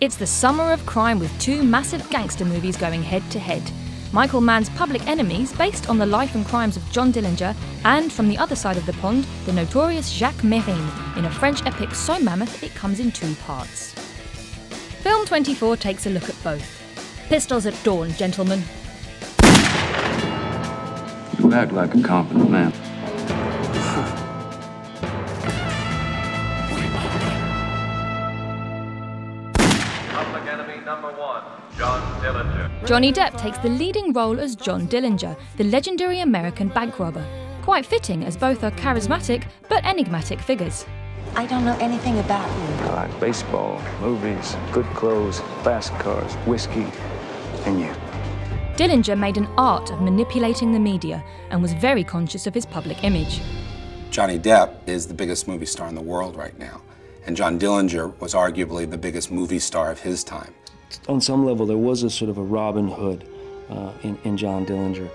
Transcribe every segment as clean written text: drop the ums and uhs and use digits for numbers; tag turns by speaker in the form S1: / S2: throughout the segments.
S1: It's the summer of crime with two massive gangster movies going head-to-head. Michael Mann's Public Enemies, based on the life and crimes of John Dillinger, and from the other side of the pond, the notorious Jacques Mesrine, in a French epic so mammoth it comes in two parts. Film24 takes a look at both. Pistols at dawn, gentlemen.
S2: You act like a competent man.
S3: Public enemy number one, John Dillinger.
S1: Johnny Depp takes the leading role as John Dillinger, the legendary American bank robber. Quite fitting, as both are charismatic but enigmatic figures.
S4: I don't know anything about you.
S2: I like baseball, movies, good clothes, fast cars, whiskey, and you.
S1: Dillinger made an art of manipulating the media and was very conscious of his public image.
S5: Johnny Depp is the biggest movie star in the world right now, and John Dillinger was arguably the biggest movie star of his time.
S6: On some level, there was a sort of a Robin Hood in John Dillinger.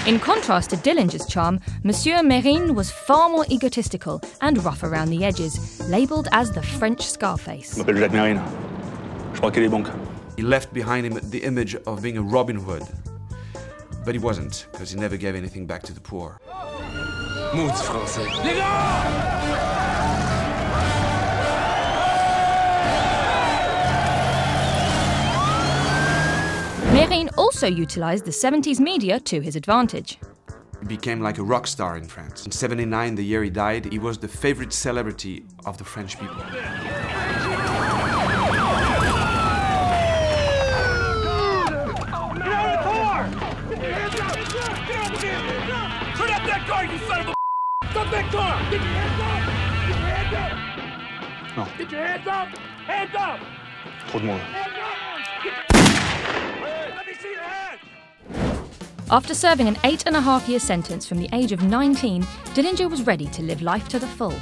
S1: In contrast to Dillinger's charm, Monsieur Mesrine was far more egotistical and rough around the edges, labelled as the French Scarface.
S7: Je m'appelle Jacques Mesrine. Je crois qu'il est banque. He left behind him the image of being a Robin Hood. But he wasn't, because he never gave anything back to the poor.
S8: Mots français. Les gars!
S1: Mesrine also utilised the 70s media to his advantage.
S7: He became like a rock star in France. In '79, the year he died, he was the favourite celebrity of the French people.
S8: Non. Get your hands up! Hands up! Trop de monde.
S1: After serving an 8.5-year sentence from the age of 19, Dillinger was ready to live life to the full.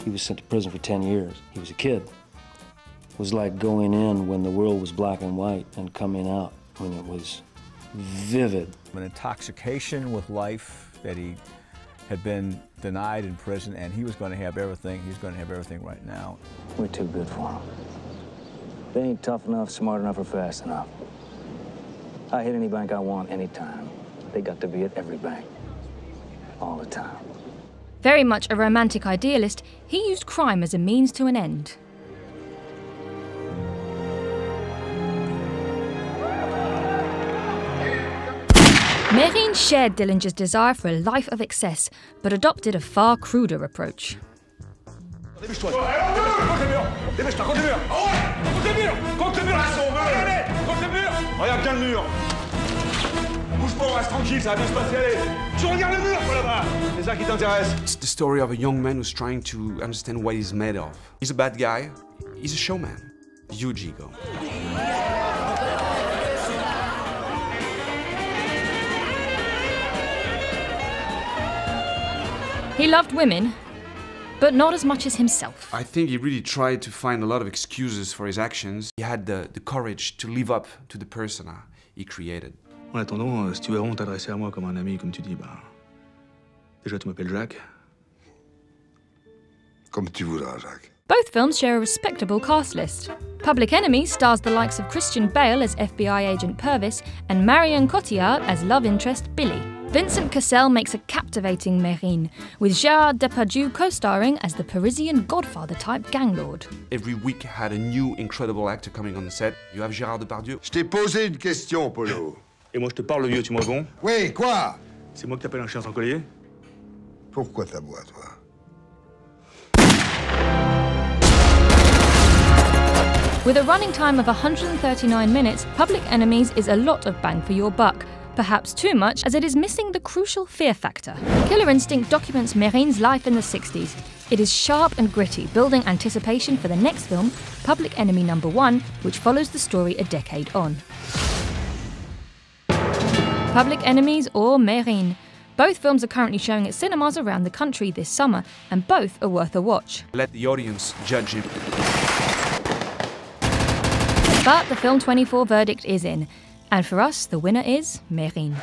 S6: He was sent to prison for 10 years. He was a kid. It was like going in when the world was black and white and coming out when it was vivid.
S9: An intoxication with life that he had been denied in prison, and he was going to have everything. He's going to have everything right now.
S6: We're too good for him. They ain't tough enough, smart enough, or fast enough. I hit any bank I want anytime. They got to be at every bank. All the time.
S1: Very much a romantic idealist, he used crime as a means to an end. Mesrine shared Dillinger's desire for a life of excess, but adopted a far cruder approach.
S7: It's the story of a young man who's trying to understand what he's made of. He's a bad guy, he's a showman, huge ego.
S1: He loved women, but not as much as himself.
S7: I think he really tried to find a lot of excuses for his actions. He had the courage to live up to the persona he created.
S8: En attendant, si tu veux vraiment t'adresser à moi comme un ami, comme tu dis, déjà tu m'appelles Jacques.
S10: Comme tu voudras, Jacques.
S1: Both films share a respectable cast list. Public Enemies stars the likes of Christian Bale as FBI agent Purvis and Marion Cotillard as love interest Billy. Vincent Cassell makes a captivating Mesrine, with Gerard Depardieu co-starring as the Parisian Godfather-type gang lord.
S7: Every week had a new incredible actor coming on the set. You have Gerard Depardieu.
S10: Je t'ai posé une question, Polo.
S8: Et moi je te parle, le vieux, tu me réponds?
S10: Oui, quoi?
S8: C'est moi que t'appelles un chien sans collier?
S10: Pourquoi t'aboies, toi?
S1: With a running time of 139 minutes, Public Enemies is a lot of bang for your buck. Perhaps too much, as it is missing the crucial fear factor. Killer Instinct documents Mesrine's life in the 60s. It is sharp and gritty, building anticipation for the next film, Public Enemy No. 1, which follows the story a decade on. Public Enemies or Mesrine. Both films are currently showing at cinemas around the country this summer, and both are worth a watch.
S7: Let the audience judge him.
S1: But the Film24 verdict is in. And for us, the winner is Mesrine.